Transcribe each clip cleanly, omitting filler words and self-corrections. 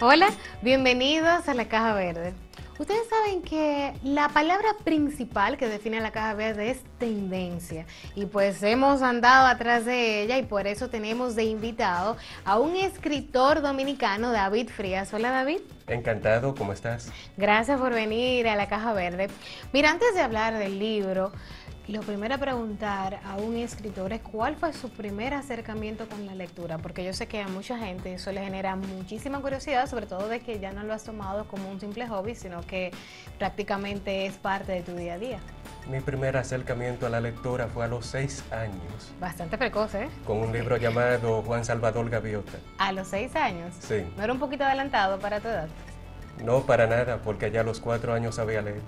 Hola, bienvenidos a la Caja Verde. Ustedes saben que la palabra principal que define la Caja Verde es tendencia, y pues hemos andado atrás de ella, y por eso tenemos de invitado a un escritor dominicano, David Frías. Hola, David. Encantado, ¿cómo estás? Gracias por venir a la Caja Verde. Mira, antes de hablar del libro, lo primero a preguntar a un escritor es cuál fue su primer acercamiento con la lectura, porque yo sé que a mucha gente eso le genera muchísima curiosidad, sobre todo de que ya no lo has tomado como un simple hobby, sino que prácticamente es parte de tu día a día. Mi primer acercamiento a la lectura fue a los 6 años, Bastante precoz, ¿eh? con un libro llamado Juan Salvador Gaviota. A los 6 años. Sí. ¿No era un poquito adelantado para tu edad? No para nada, porque ya a los 4 años sabía leer.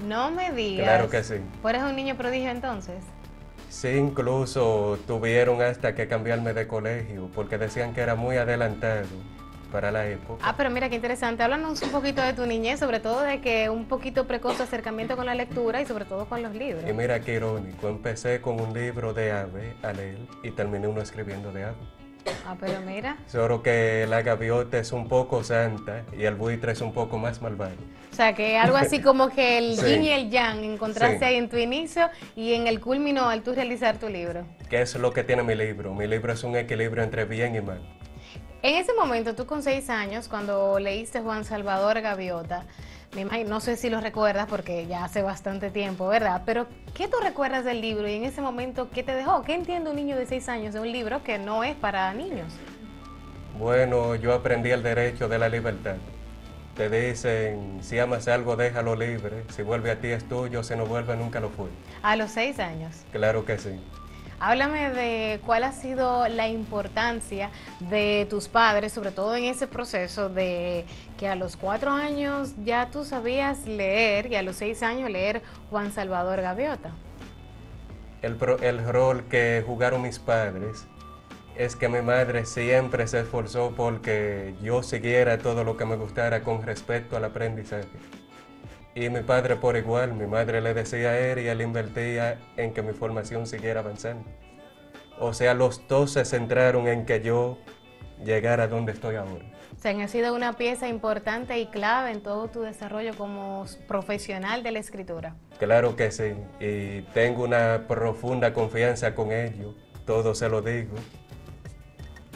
No me digas. Claro que sí. ¿Tú eres un niño prodigio entonces? Sí, incluso tuvieron hasta que cambiarme de colegio, porque decían que era muy adelantado para la época. Ah, pero mira qué interesante. Háblanos un poquito de tu niñez, sobre todo de que un poquito precoz tu acercamiento con la lectura y sobre todo con los libros. Y mira qué irónico, empecé con un libro de ave a leer y terminé uno escribiendo de ave. Ah, pero mira. Solo que la gaviota es un poco santa y el buitre es un poco más malvado. O sea, que algo así como que el Sí. yin y el yang encontraste Sí. ahí en tu inicio y en el culmino al tú realizar tu libro. ¿Qué es lo que tiene mi libro? Mi libro es un equilibrio entre bien y mal. En ese momento, tú con 6 años, cuando leíste Juan Salvador Gaviota, me imagino, no sé si lo recuerdas porque ya hace bastante tiempo, ¿verdad? Pero, ¿qué tú recuerdas del libro y en ese momento qué te dejó? ¿Qué entiende un niño de 6 años de un libro que no es para niños? Bueno, yo aprendí el derecho de la libertad. Te dicen, si amas algo, déjalo libre. Si vuelve a ti es tuyo, si no vuelve, nunca lo fue. A los 6 años. Claro que sí. Háblame de cuál ha sido la importancia de tus padres, sobre todo en ese proceso de que a los 4 años ya tú sabías leer y a los 6 años leer Juan Salvador Gaviota. El rol que jugaron mis padres es que mi madre siempre se esforzó porque yo siguiera todo lo que me gustara con respecto al aprendizaje. Y mi padre por igual, mi madre le decía a él y él invertía en que mi formación siguiera avanzando. O sea, los dos se centraron en que yo llegara a donde estoy ahora. O sea, han sido una pieza importante y clave en todo tu desarrollo como profesional de la escritura. Claro que sí, y tengo una profunda confianza con ellos, todo se lo digo.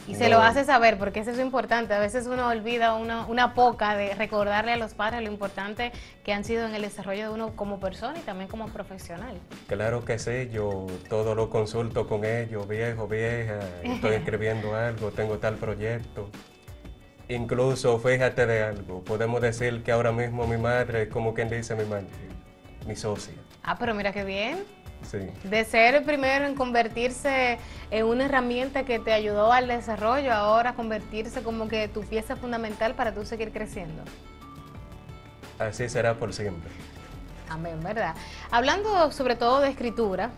Y se lo hace saber, porque eso es importante. A veces uno olvida una poca de recordarle a los padres lo importante que han sido en el desarrollo de uno como persona y también como profesional. Claro que sí, yo todo lo consulto con ellos, viejo, vieja, estoy escribiendo algo, tengo tal proyecto. Incluso, fíjate de algo, podemos decir que ahora mismo mi madre es como quien dice mi madre, mi socia. Ah, pero mira qué bien. Sí, De ser el primero en convertirse en una herramienta que te ayudó al desarrollo, ahora convertirse como que tu pieza fundamental para tú seguir creciendo. así será por siempre. Amén, ¿verdad? Hablando sobre todo de escritura,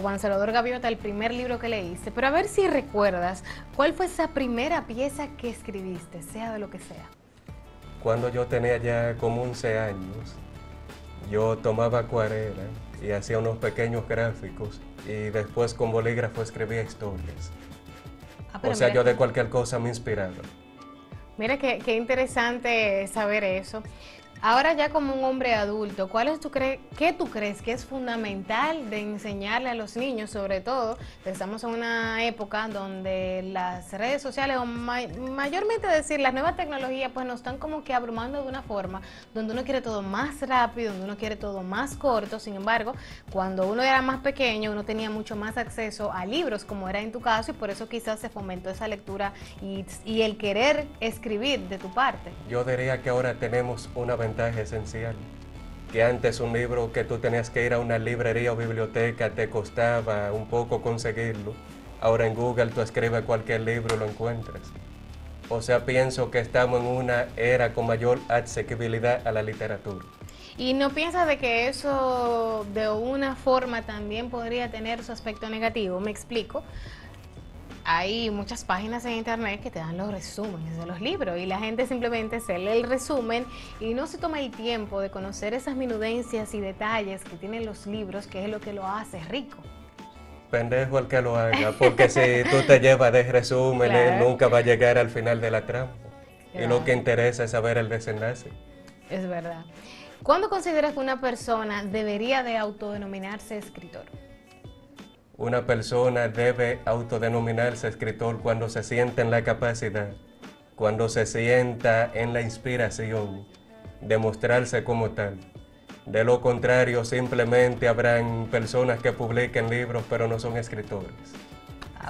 Juan Salvador Gaviota, el primer libro que leíste, pero a ver si recuerdas, ¿cuál fue esa primera pieza que escribiste, sea de lo que sea? Cuando yo tenía ya como 11 años, yo tomaba acuarela y hacía unos pequeños gráficos y después con bolígrafo escribía historias. Ah, pero O sea, mira yo de cualquier cosa me inspiraba. Mira qué interesante saber eso. Ahora ya como un hombre adulto, ¿qué tú crees que es fundamental de enseñarle a los niños, sobre todo? Estamos en una época donde las redes sociales, o mayormente decir, las nuevas tecnologías, pues nos están como que abrumando de una forma donde uno quiere todo más rápido, donde uno quiere todo más corto. Sin embargo, cuando uno era más pequeño, uno tenía mucho más acceso a libros, como era en tu caso, y por eso quizás se fomentó esa lectura y el querer escribir de tu parte. Yo diría que ahora tenemos una ventaja esencial, que antes un libro que tú tenías que ir a una librería o biblioteca te costaba un poco conseguirlo, ahora en Google tú escribes cualquier libro y lo encuentras. O sea, pienso que estamos en una era con mayor asequibilidad a la literatura. ¿Y no piensas de que eso de una forma también podría tener su aspecto negativo? Me explico. Hay muchas páginas en internet que te dan los resúmenes de los libros y la gente simplemente se lee el resumen y no se toma el tiempo de conocer esas minudencias y detalles que tienen los libros, que es lo que lo hace rico. Pendejo el que lo haga, porque si tú te llevas de resúmenes, Claro. nunca va a llegar al final de la trama. Y lo que Claro. interesa es saber el desenlace. Es verdad. ¿Cuándo consideras que una persona debería de autodenominarse escritor? Una persona debe autodenominarse escritor cuando se sienta en la capacidad, cuando se sienta en la inspiración de mostrarse como tal. De lo contrario, simplemente habrán personas que publiquen libros pero no son escritores.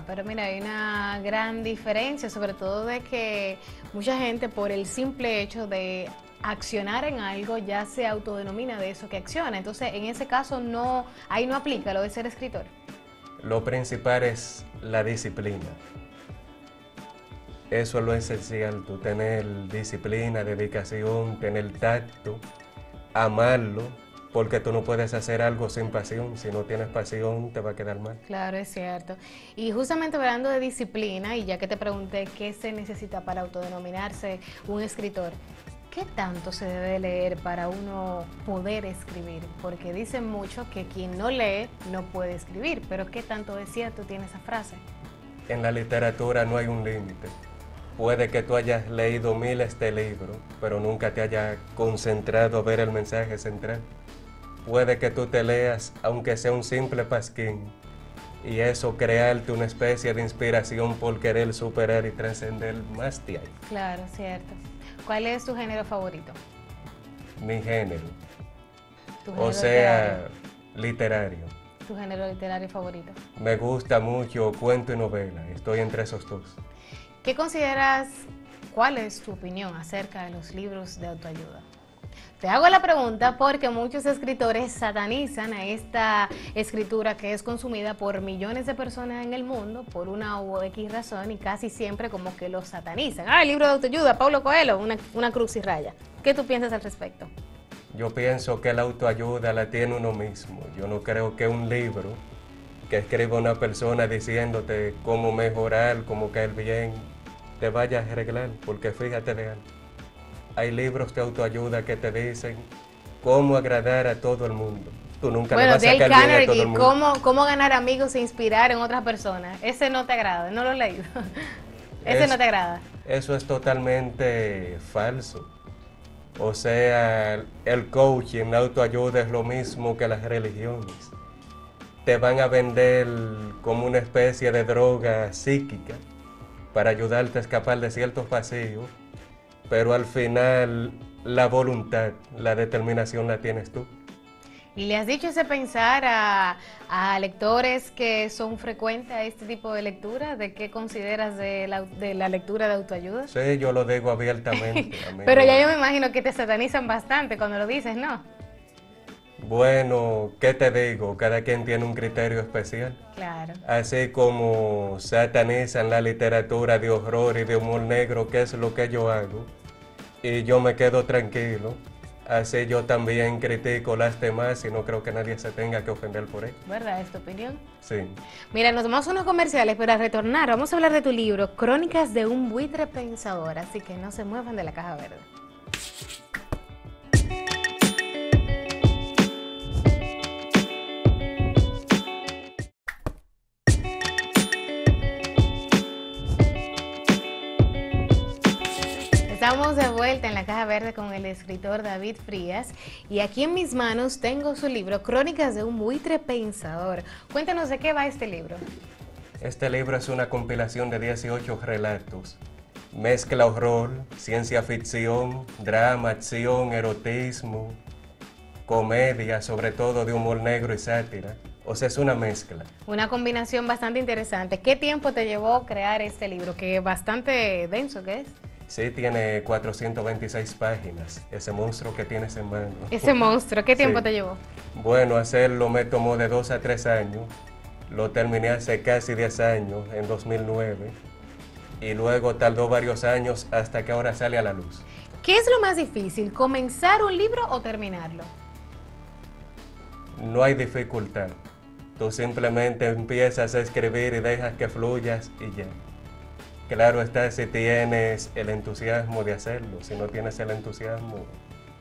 Pero mira, hay una gran diferencia, sobre todo de que mucha gente por el simple hecho de accionar en algo ya se autodenomina de eso que acciona. Entonces, en ese caso no, ahí no aplica lo de ser escritor. Lo principal es la disciplina. Eso es lo esencial, tú tener disciplina, dedicación, tener tacto, amarlo, porque tú no puedes hacer algo sin pasión. Si no tienes pasión, te va a quedar mal. Claro, es cierto. Y justamente hablando de disciplina, y ya que te pregunté qué se necesita para autodenominarse un escritor, ¿qué tanto se debe leer para uno poder escribir? Porque dicen mucho que quien no lee no puede escribir, pero ¿qué tanto de cierto tiene esa frase? En la literatura no hay un límite. Puede que tú hayas leído miles de libros, pero nunca te hayas concentrado a ver el mensaje central. Puede que tú te leas, aunque sea un simple pasquín, y eso crearte una especie de inspiración por querer superar y trascender más de ahí. Claro, cierto. ¿Cuál es tu género favorito? Mi género, ¿Tu o género sea, literario. ¿Tu género literario favorito? Me gusta mucho cuento y novela, estoy entre esos dos. ¿Qué consideras, cuál es tu opinión acerca de los libros de autoayuda? Te hago la pregunta porque muchos escritores satanizan a esta escritura que es consumida por millones de personas en el mundo por una u X razón y casi siempre como que lo satanizan. El libro de autoayuda, Paulo Coelho, una cruz y raya. ¿Qué tú piensas al respecto? Yo pienso que la autoayuda la tiene uno mismo. Yo no creo que un libro que escriba una persona diciéndote cómo mejorar, cómo caer bien, te vaya a arreglar, porque fíjate de algo. Hay libros de autoayuda que te dicen cómo agradar a todo el mundo. Tú nunca le vas a Dale sacar bien a todo el Carnegie, mundo. cómo ganar amigos e inspirar en otras personas. Ese no te agrada, no lo he leído. Ese no te agrada. Eso es totalmente falso. O sea, el coaching, la autoayuda es lo mismo que las religiones. Te van a vender como una especie de droga psíquica para ayudarte a escapar de ciertos vacíos, pero al final la voluntad, la determinación la tienes tú. ¿Y le has dicho ese pensar a lectores que son frecuentes a este tipo de lectura? ¿De qué consideras de la lectura de autoayuda? Sí, yo lo digo abiertamente. A mí Pero no- ya yo me imagino que te satanizan bastante cuando lo dices, ¿no? Bueno, ¿qué te digo? Cada quien tiene un criterio especial. Claro. Así como satanizan la literatura de horror y de humor negro, que es lo que yo hago, y yo me quedo tranquilo, así yo también critico las demás y no creo que nadie se tenga que ofender por ello. ¿Verdad? ¿Es tu opinión? Sí. Mira, nos vamos a unos comerciales, pero al retornar vamos a hablar de tu libro, Crónicas de un buitre pensador, así que no se muevan de la caja verde. Estamos de vuelta en la caja verde con el escritor David Frías y aquí en mis manos tengo su libro, Crónicas de un buitre pensador. Cuéntanos de qué va este libro. Este libro es una compilación de 18 relatos. Mezcla horror, ciencia ficción, drama, acción, erotismo, comedia, sobre todo de humor negro y sátira. O sea, es una mezcla. Una combinación bastante interesante. ¿Qué tiempo te llevó crear este libro? Que bastante denso que es. Sí, tiene 426 páginas, ese monstruo que tienes en mano. Ese monstruo, ¿qué tiempo Sí. te llevó? Bueno, hacerlo me tomó de 2 a 3 años. Lo terminé hace casi 10 años, en 2009. Y luego tardó varios años hasta que ahora sale a la luz. ¿Qué es lo más difícil, comenzar un libro o terminarlo? No hay dificultad. Tú simplemente empiezas a escribir y dejas que fluyas y ya. Claro está si tienes el entusiasmo de hacerlo. Si no tienes el entusiasmo...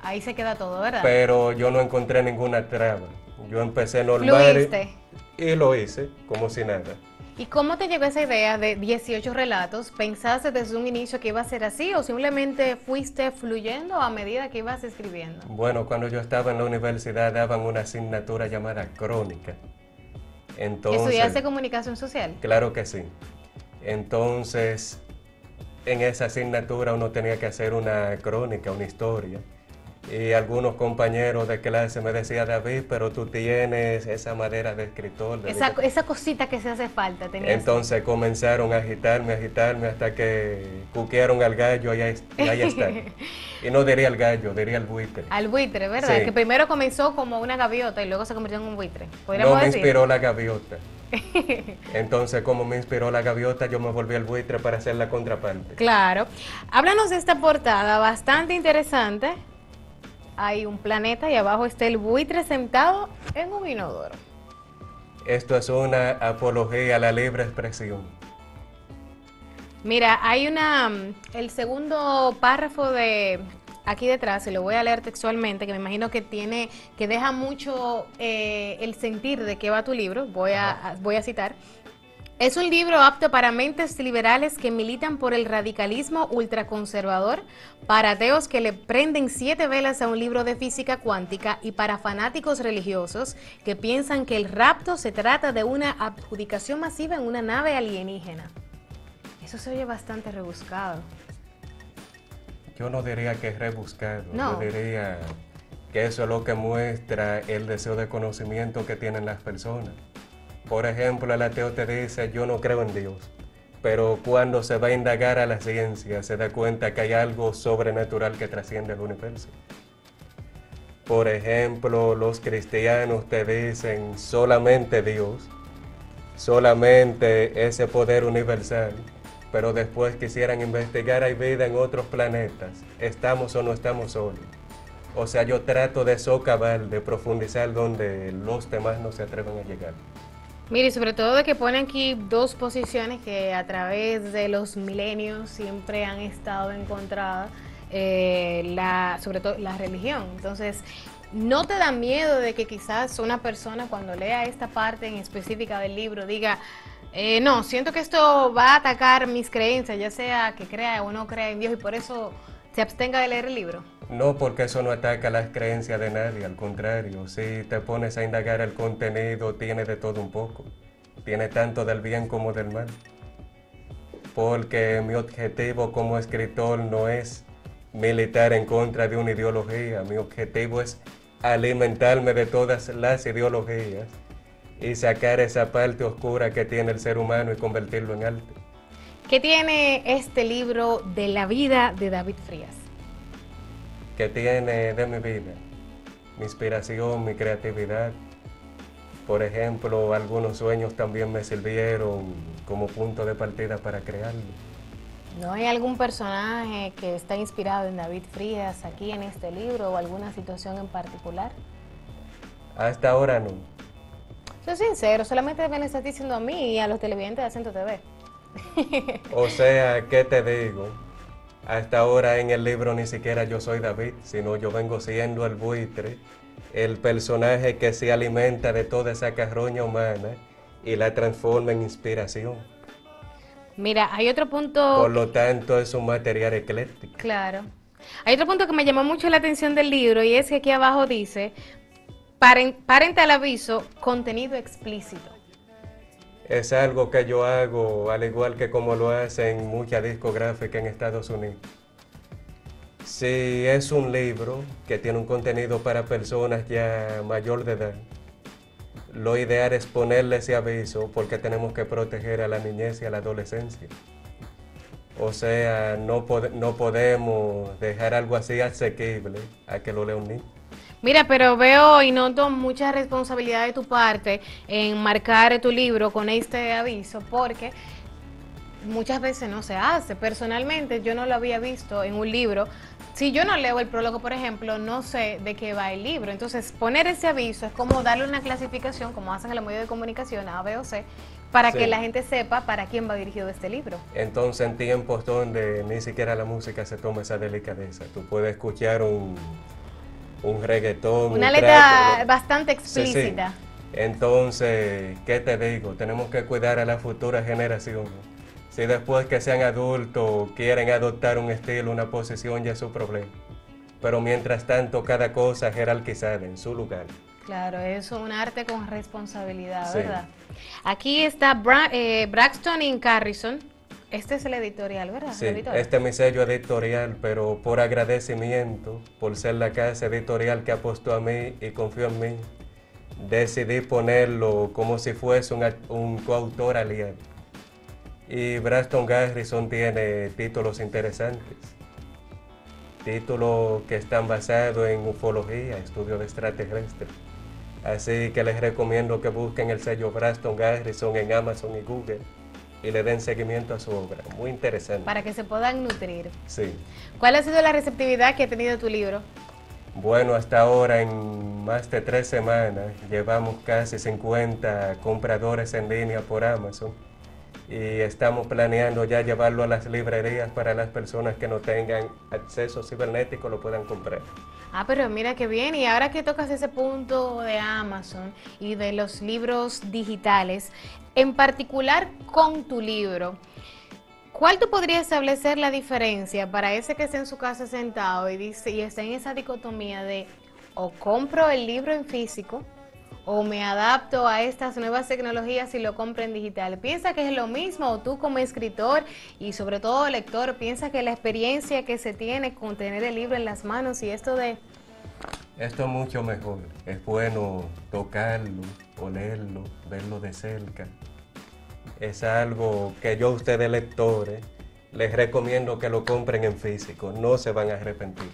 Ahí se queda todo, ¿verdad? Pero yo no encontré ninguna traba. Yo empecé normal Fluiste. y lo hice como si nada. ¿Y cómo te llegó esa idea de 18 relatos? ¿Pensaste desde un inicio que iba a ser así o simplemente fuiste fluyendo a medida que ibas escribiendo? Bueno, cuando yo estaba en la universidad daban una asignatura llamada crónica. ¿Estudiaste Entonces, comunicación social? claro que sí. Entonces, en esa asignatura uno tenía que hacer una crónica, una historia. Y algunos compañeros de clase me decían, David, pero tú tienes esa madera de escritor. Esa cosita que se hace falta, tenías. Entonces comenzaron a agitarme, hasta que cuquearon al gallo y ahí está. Y no diría el gallo, diría el buitre. Al buitre, ¿verdad? Sí. Que primero comenzó como una gaviota y luego se convirtió en un buitre. No ¿Podríamos me decir? inspiró la gaviota. Entonces, como me inspiró la gaviota, yo me volví al buitre para hacer la contraparte. Claro. Háblanos de esta portada, bastante interesante. Hay un planeta y abajo está el buitre sentado en un inodoro. Esto es una apología a la libre expresión. Mira, hay el segundo párrafo de aquí detrás, y lo voy a leer textualmente, que me imagino que deja mucho el sentir de qué va tu libro. Voy a citar. Es un libro apto para mentes liberales que militan por el radicalismo ultraconservador, para ateos que le prenden 7 velas a un libro de física cuántica y para fanáticos religiosos que piensan que el rapto se trata de una adjudicación masiva en una nave alienígena. Eso se oye bastante rebuscado. Yo no diría que es rebuscado, No. yo diría que eso es lo que muestra el deseo de conocimiento que tienen las personas. Por ejemplo, el ateo te dice, yo no creo en Dios, pero cuando se va a indagar a la ciencia, se da cuenta que hay algo sobrenatural que trasciende el universo. Por ejemplo, los cristianos te dicen solamente Dios, solamente ese poder universal, pero después quisieran investigar, hay vida en otros planetas, estamos o no estamos solos. O sea, yo trato de socavar, de profundizar donde los demás no se atreven a llegar. Mire, sobre todo de que pone aquí 2 posiciones que a través de los milenios siempre han estado encontradas, sobre todo la religión. Entonces, ¿no te da miedo de que quizás una persona cuando lea esta parte en específica del libro diga, no, siento que esto va a atacar mis creencias, ya sea que crea o no crea en Dios y por eso se abstenga de leer el libro? No, porque eso no ataca las creencias de nadie, al contrario, si te pones a indagar el contenido, tiene de todo un poco, tiene tanto del bien como del mal, porque mi objetivo como escritor no es militar en contra de una ideología, mi objetivo es alimentarme de todas las ideologías y sacar esa parte oscura que tiene el ser humano y convertirlo en arte. ¿Qué tiene este libro de la vida de David Frías? Que tiene de mi vida, mi inspiración, mi creatividad. Por ejemplo, algunos sueños también me sirvieron como punto de partida para crearlo. ¿No hay algún personaje que está inspirado en David Frías aquí en este libro o alguna situación en particular? Hasta ahora no. Soy sincero, solamente me lo estás diciendo a mí y a los televidentes de Acento TV. O sea, ¿qué te digo? Hasta ahora en el libro ni siquiera yo soy David, sino yo vengo siendo el buitre, el personaje que se alimenta de toda esa carroña humana y la transforma en inspiración. Mira, hay otro punto... Por lo tanto, es un material ecléctico. Claro. Hay otro punto que me llamó mucho la atención del libro y es que aquí abajo dice, parental aviso, contenido explícito. Es algo que yo hago, al igual que como lo hacen muchas discográficas en Estados Unidos. Si es un libro que tiene un contenido para personas ya mayor de edad, lo ideal es ponerle ese aviso porque tenemos que proteger a la niñez y a la adolescencia. O sea, no podemos dejar algo así asequible a que lo lea un niño. Mira, pero veo y noto mucha responsabilidad de tu parte en marcar tu libro con este aviso, porque muchas veces no se hace. Personalmente, yo no lo había visto en un libro. Si yo no leo el prólogo, por ejemplo, no sé de qué va el libro. Entonces, poner ese aviso es como darle una clasificación, como hacen en los medios de comunicación, A, B o C, para que la gente sepa para quién va dirigido este libro. Entonces, en tiempos donde ni siquiera la música se toma esa delicadeza, tú puedes escuchar un reggaetón, Una un letra trap, bastante explícita. Sí, sí. Entonces, ¿qué te digo? Tenemos que cuidar a las futuras generaciones. Si después que sean adultos quieren adoptar un estilo, una posición, ya es su problema. Pero mientras tanto, cada cosa jerarquizada en su lugar. Claro, es un arte con responsabilidad, Sí. ¿verdad? Aquí está Braxton y Carrison. Este es el editorial, ¿verdad? Sí, La editora. este es mi sello editorial, pero por agradecimiento, por ser la casa editorial que apostó a mí y confió en mí, decidí ponerlo como si fuese un coautor aliado. Y Braxton Garrison tiene títulos interesantes, títulos que están basados en ufología, estudio de extraterrestres. Así que les recomiendo que busquen el sello Braxton Garrison en Amazon y Google y le den seguimiento a su obra. Muy interesante. Para que se puedan nutrir. Sí. ¿Cuál ha sido la receptividad que ha tenido tu libro? Bueno, hasta ahora en más de 3 semanas llevamos casi 50 compradores en línea por Amazon y estamos planeando ya llevarlo a las librerías para las personas que no tengan acceso cibernético lo puedan comprar. Ah, pero mira qué bien. Y ahora que tocas ese punto de Amazon y de los libros digitales, en particular con tu libro, ¿cuál tú podrías establecer la diferencia para ese que está en su casa sentado y dice y está en esa dicotomía de o compro el libro en físico o me adapto a estas nuevas tecnologías y lo compro en digital? ¿Piensa que es lo mismo o tú como escritor y sobre todo lector, piensa que la experiencia que se tiene con tener el libro en las manos y esto de... Esto es mucho mejor, es bueno tocarlo, olerlo, verlo de cerca. Es algo que yo a ustedes lectores les recomiendo que lo compren en físico, no se van a arrepentir.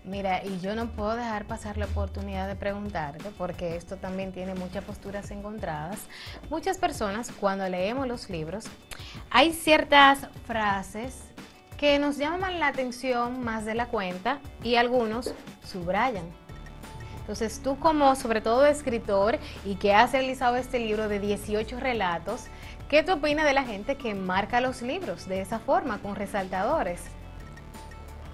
Mira, y yo no puedo dejar pasar la oportunidad de preguntarte, porque esto también tiene muchas posturas encontradas. Muchas personas, cuando leemos los libros, hay ciertas frases que nos llaman la atención más de la cuenta y algunos subrayan. Entonces tú como sobre todo escritor y que has realizado este libro de 18 relatos, ¿qué tú opinas de la gente que marca los libros de esa forma, con resaltadores?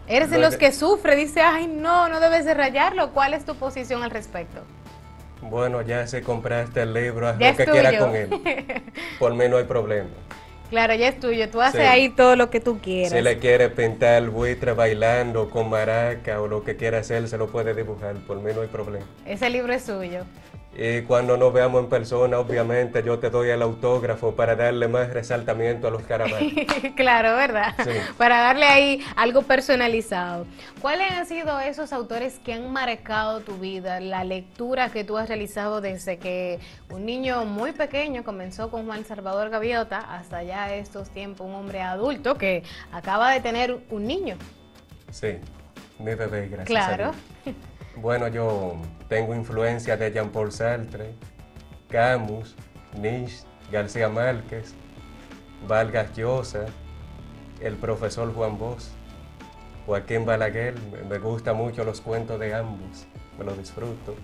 ¿Eres de los que sufre? Dice, ay no, no debes de rayarlo. ¿Cuál es tu posición al respecto? Bueno, ya si compraste el libro, haz Ya lo que es quieras tuyo. con él. Por mí no hay problema. Claro, ya es tuyo. Tú haces Sí. ahí todo lo que tú quieras. Si le quiere pintar el buitre bailando con maraca o lo que quiera hacer, se lo puede dibujar. Por mí no hay problema. Ese libro es suyo. Y cuando nos veamos en persona, obviamente, yo te doy el autógrafo para darle más resaltamiento a los caravanos. Claro, ¿verdad? Sí. Para darle ahí algo personalizado. ¿Cuáles han sido esos autores que han marcado tu vida? La lectura que tú has realizado desde que un niño muy pequeño comenzó con Juan Salvador Gaviota hasta ya estos tiempos un hombre adulto que acaba de tener un niño. Sí, mi bebé, gracias Claro. a Dios. Bueno, yo tengo influencia de Jean-Paul Sartre, Camus, Nietzsche, García Márquez, Vargas Llosa, el profesor Juan Bosch, Joaquín Balaguer. Me gustan mucho los cuentos de ambos, me los disfruto.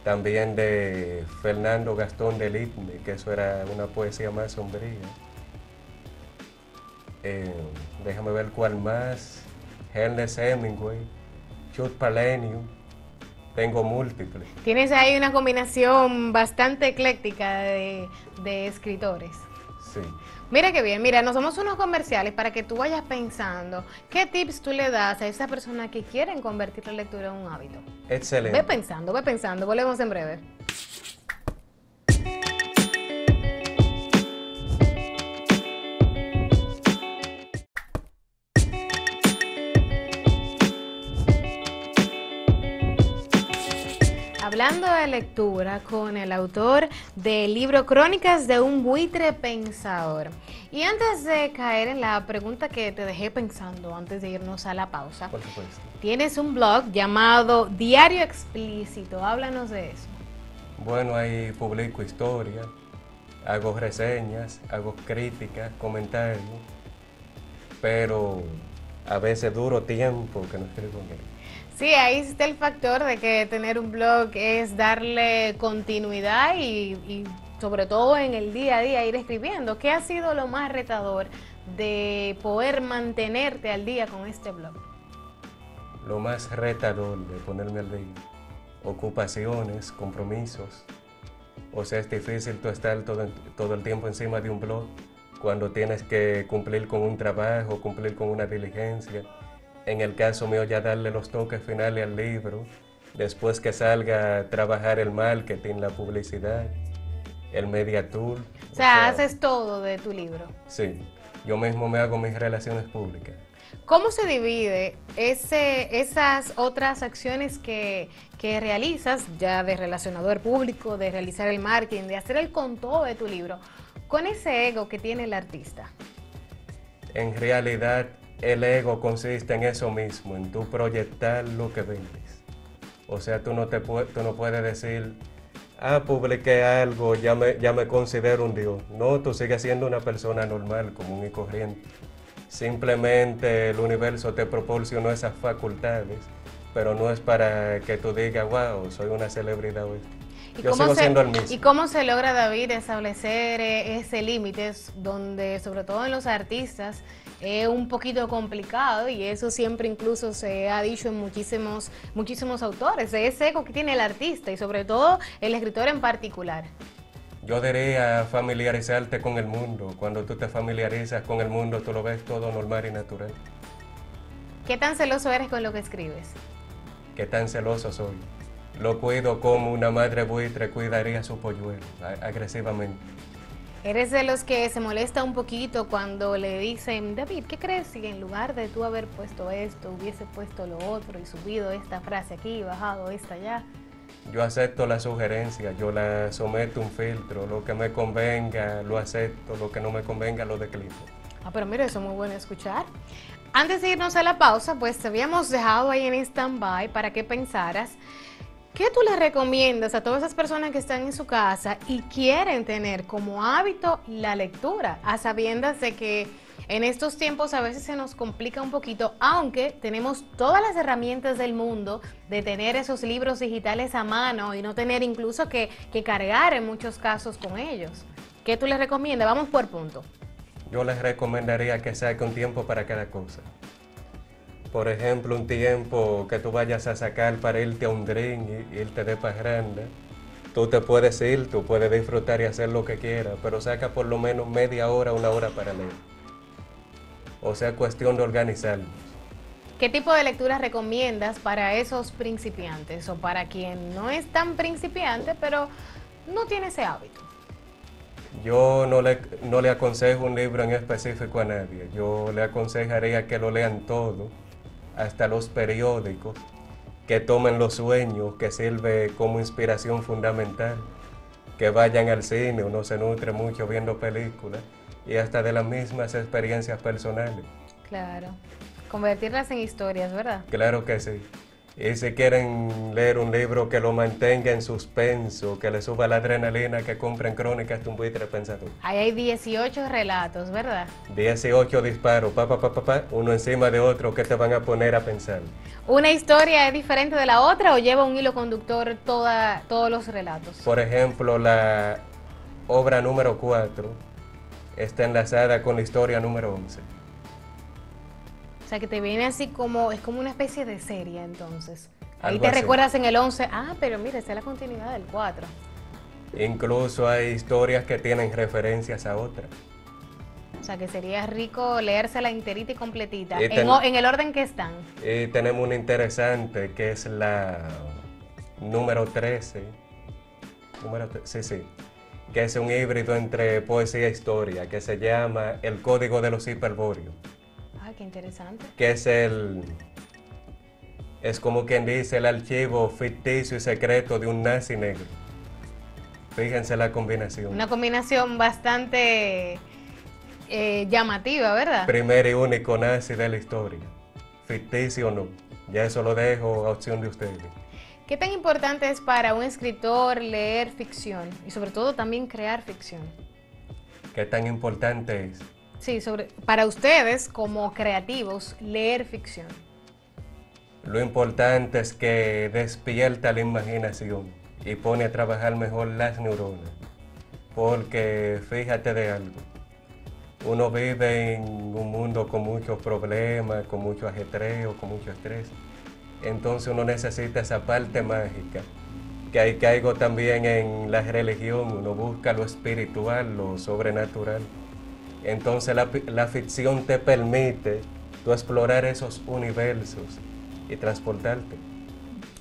También de Fernando Gastón de Litme, que eso era una poesía más sombría. Déjame ver cuál más. Ernest Hemingway, Chuck Palahniuk, tengo múltiples. Tienes ahí una combinación bastante ecléctica de escritores. Sí. Mira qué bien, mira, nos somos unos comerciales para que tú vayas pensando qué tips tú le das a esas personas que quieren convertir la lectura en un hábito. Excelente. Ve pensando, volvemos en breve. Hablando de lectura con el autor del libro Crónicas de un buitre pensador. Y antes de caer en la pregunta que te dejé pensando antes de irnos a la pausa, Por supuesto. tienes un blog llamado Diario Explícito, háblanos de eso. Bueno, ahí publico historia, hago reseñas, hago críticas, comentarios, pero a veces duro tiempo que no escribo en él. Sí, ahí está el factor de que tener un blog es darle continuidad y sobre todo en el día a día ir escribiendo. ¿Qué ha sido lo más retador de poder mantenerte al día con este blog? Lo más retador de ponerme al día, ocupaciones, compromisos, O sea, es difícil tú estar todo el tiempo encima de un blog cuando tienes que cumplir con un trabajo, cumplir con una diligencia. En el caso mío, ya darle los toques finales al libro, después que salga a trabajar el marketing, la publicidad, el media tour. O sea, haces todo de tu libro. Sí, yo mismo me hago mis relaciones públicas. ¿Cómo se divide esas otras acciones que realizas, ya de relacionador público, de realizar el marketing, de hacer el contorno de tu libro, con ese ego que tiene el artista? En realidad, el ego consiste en eso mismo, en tú proyectar lo que vendes. O sea, tú no puedes decir, publiqué algo, ya me considero un dios. No, tú sigues siendo una persona normal, común y corriente. Simplemente el universo te proporcionó esas facultades, pero no es para que tú digas, wow, soy una celebridad hoy. Yo sigo siendo el mismo. ¿Y cómo se logra, David, establecer ese límite donde, sobre todo en los artistas, es un poquito complicado, y eso siempre incluso se ha dicho en muchísimos autores, de ese ego que tiene el artista y sobre todo el escritor en particular? Yo diría familiarizarte con el mundo. Cuando tú te familiarizas con el mundo, tú lo ves todo normal y natural. ¿Qué tan celoso eres con lo que escribes? ¿Qué tan celoso soy? Lo cuido como una madre buitre cuidaría su polluelo, agresivamente. ¿Eres de los que se molesta un poquito cuando le dicen, David, ¿qué crees si en lugar de tú haber puesto esto, hubiese puesto lo otro y subido esta frase aquí, bajado esta allá? Yo acepto la sugerencia, yo la someto a un filtro, lo que me convenga lo acepto, lo que no me convenga lo declino. Pero mira, eso es muy bueno escuchar. Antes de irnos a la pausa, pues te habíamos dejado ahí en stand-by para que pensaras, ¿qué tú les recomiendas a todas esas personas que están en su casa y quieren tener como hábito la lectura, a sabiendas de que en estos tiempos a veces se nos complica un poquito, aunque tenemos todas las herramientas del mundo de tener esos libros digitales a mano y no tener incluso que cargar en muchos casos con ellos? ¿Qué tú les recomiendas? Vamos por punto. Yo les recomendaría que saque un tiempo para cada cosa. Por ejemplo, un tiempo que tú vayas a sacar para irte a un drink y irte de parranda. Tú te puedes ir, tú puedes disfrutar y hacer lo que quieras, pero saca por lo menos media hora, una hora para leer. O sea, cuestión de organizarnos. ¿Qué tipo de lectura recomiendas para esos principiantes o para quien no es tan principiante, pero no tiene ese hábito? Yo no le aconsejo un libro en específico a nadie. Yo le aconsejaría que lo lean todo, hasta los periódicos, que tomen los sueños, que sirve como inspiración fundamental, que vayan al cine, uno se nutre mucho viendo películas, y hasta de las mismas experiencias personales. Claro, convertirlas en historias, ¿verdad? Claro que sí. Y si quieren leer un libro que lo mantenga en suspenso, que le suba la adrenalina, que compren Crónicas de un buitre pensador. Ahí hay 18 relatos, ¿verdad? 18 disparos, uno encima de otro, que te van a poner a pensar. ¿Una historia es diferente de la otra o lleva un hilo conductor todos los relatos? Por ejemplo, la obra número 4 está enlazada con la historia número 11. O sea, que te viene así como, es como una especie de serie, entonces. Ahí Algo te así. recuerdas en el 11, pero mira, esa es la continuidad del 4. Incluso hay historias que tienen referencias a otras. O sea, que sería rico leérsela enterita y completita, Y en el orden que están. Y tenemos una interesante que es la número 13. Sí, que es un híbrido entre poesía e historia, que se llama El Código de los Hiperbóreos. Ay, qué interesante. Que es como quien dice el archivo ficticio y secreto de un nazi negro. Fíjense la combinación. Una combinación bastante llamativa, ¿verdad? Primer y único nazi de la historia. Ficticio o no. Ya eso lo dejo a opción de ustedes. ¿Qué tan importante es para un escritor leer ficción y sobre todo también crear ficción? ¿Qué tan importante es? Sí, para ustedes como creativos, leer ficción. Lo importante es que despierta la imaginación y pone a trabajar mejor las neuronas. Porque fíjate de algo, uno vive en un mundo con muchos problemas, con mucho ajetreo, con mucho estrés. Entonces uno necesita esa parte mágica que ahí caigo también en la religión, uno busca lo espiritual, lo sobrenatural. Entonces la ficción te permite tú explorar esos universos y transportarte.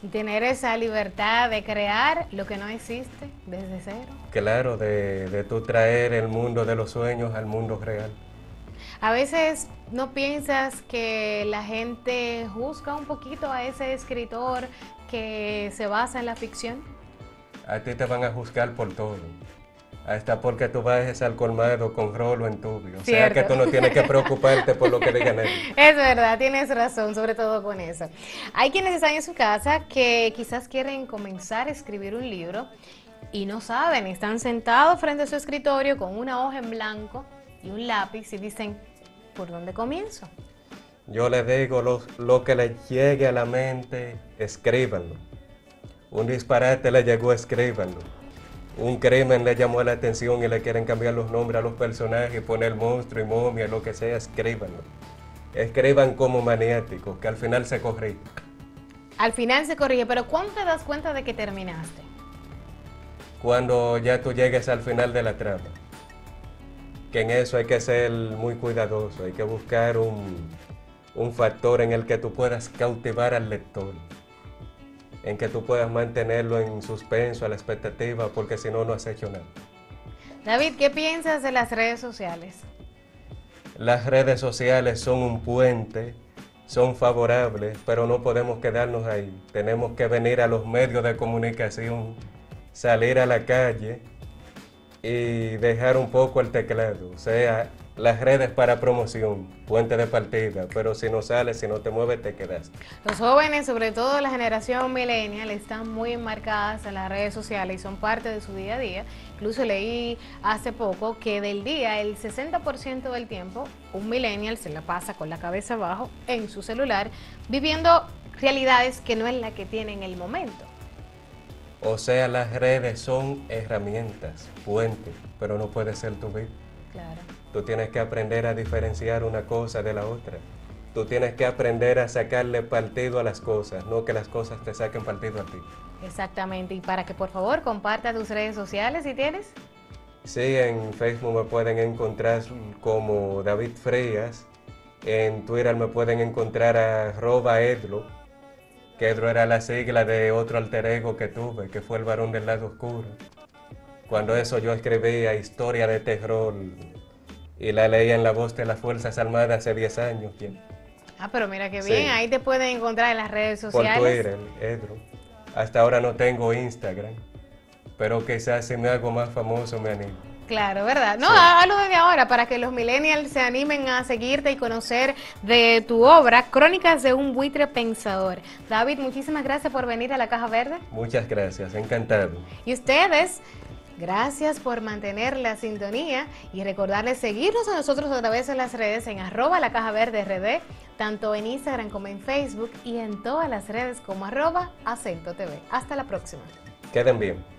Y tener esa libertad de crear lo que no existe desde cero. Claro, de tú traer el mundo de los sueños al mundo real. A veces no piensas que la gente juzga un poquito a ese escritor que se basa en la ficción. A ti te van a juzgar por todo. Hasta porque tú bajes al colmado con rolo en tubio. O sea que tú no tienes que preocuparte por lo que digan ellos. Es verdad, tienes razón, sobre todo con eso. Hay quienes están en su casa que quizás quieren comenzar a escribir un libro y no saben, están sentados frente a su escritorio con una hoja en blanco y un lápiz y dicen, ¿por dónde comienzo? Yo les digo, lo que les llegue a la mente, escríbanlo. Un disparate le llegó, escríbanlo. Un crimen le llamó la atención y le quieren cambiar los nombres a los personajes, poner monstruo y momia, lo que sea, escríbanlo. Escriban como maniáticos, que al final se corrige. Al final se corrige, pero ¿cuándo te das cuenta de que terminaste? Cuando ya tú llegues al final de la trama. Que en eso hay que ser muy cuidadoso, hay que buscar un factor en el que tú puedas cautivar al lector, en que tú puedas mantenerlo en suspenso, a la expectativa, porque si no, no has hecho nada. David, ¿qué piensas de las redes sociales? Las redes sociales son un puente, son favorables, pero no podemos quedarnos ahí. Tenemos que venir a los medios de comunicación, salir a la calle y dejar un poco el teclado. O sea, las redes para promoción, puente de partida, pero si no sales, si no te mueves, te quedas. Los jóvenes, sobre todo la generación millennial, están muy enmarcadas en las redes sociales y son parte de su día a día. Incluso leí hace poco que del día, el 60% del tiempo, un millennial se la pasa con la cabeza abajo en su celular, viviendo realidades que no es la que tiene en el momento. O sea, las redes son herramientas, puentes, pero no puede ser tu vida. Claro. Tú tienes que aprender a diferenciar una cosa de la otra. Tú tienes que aprender a sacarle partido a las cosas, no que las cosas te saquen partido a ti. Exactamente. Y para que por favor comparta tus redes sociales si tienes. Sí, en Facebook me pueden encontrar como David Frías. En Twitter me pueden encontrar a @Edlo, que Edlo era la sigla de otro alter ego que tuve, que fue el varón del lado oscuro. Cuando eso yo escribía historia de terror y la leía en la voz de las Fuerzas Armadas hace 10 años. ¿Quién? Ah, pero mira qué bien, Sí. ahí te pueden encontrar en las redes Por sociales. Twitter, Edro. Hasta ahora no tengo Instagram, pero quizás si me hago más famoso me animo. Claro, ¿verdad? No, Sí. hazlo desde ahora para que los millennials se animen a seguirte y conocer de tu obra, Crónicas de un buitre pensador. David, muchísimas gracias por venir a la Caja Verde. Muchas gracias, encantado. Y ustedes, gracias por mantener la sintonía y recordarles seguirnos a nosotros a través de las redes en @lacajaverderd, tanto en Instagram como en Facebook y en todas las redes como @acentotv. Hasta la próxima. Queden bien.